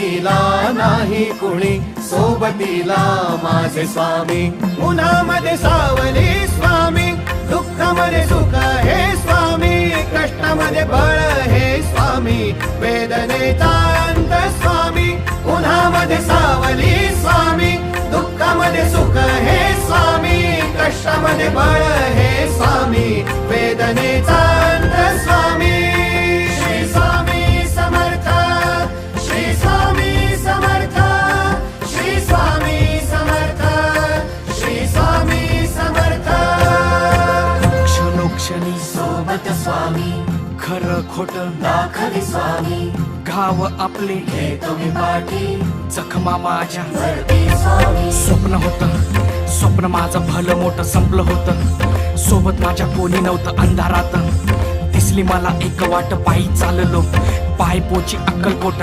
सोबतीला नाही कुणी, सोबतीला माझे स्वामी. उन्हामध्ये सावली स्वामी, दुःखामध्ये सुख हे स्वामी, कष्टामध्ये बळ हे स्वामी, वेदनेचा अंत स्वामी. उन्हामध्ये सावली स्वामी, दुःखामध्ये सुख हे स्वामी, कष्टामध्ये बळ हे स्वामी, वेदनेचा अंत स्वामी. श्री स्वामी समर्थ, श्री स्वामी समर्थ, श्री स्वामी समर्थ, श्री स्वामी समर्थ. क्षणोक्षणी सोबत स्वामी, खरं खोट दाखवी स्वामी, घाव आपले हे तुम्ही पाठी जखमा माझ्या. भरती स्वामी. स्वप्न होतं, स्वप्न माझं भलं मोठं संपलं होतं. सोबत माझ्या कोणी नव्हतं अंधारात. दिसली मला एक वाट, पायी चाललो पाय पोची अक्कलकोट.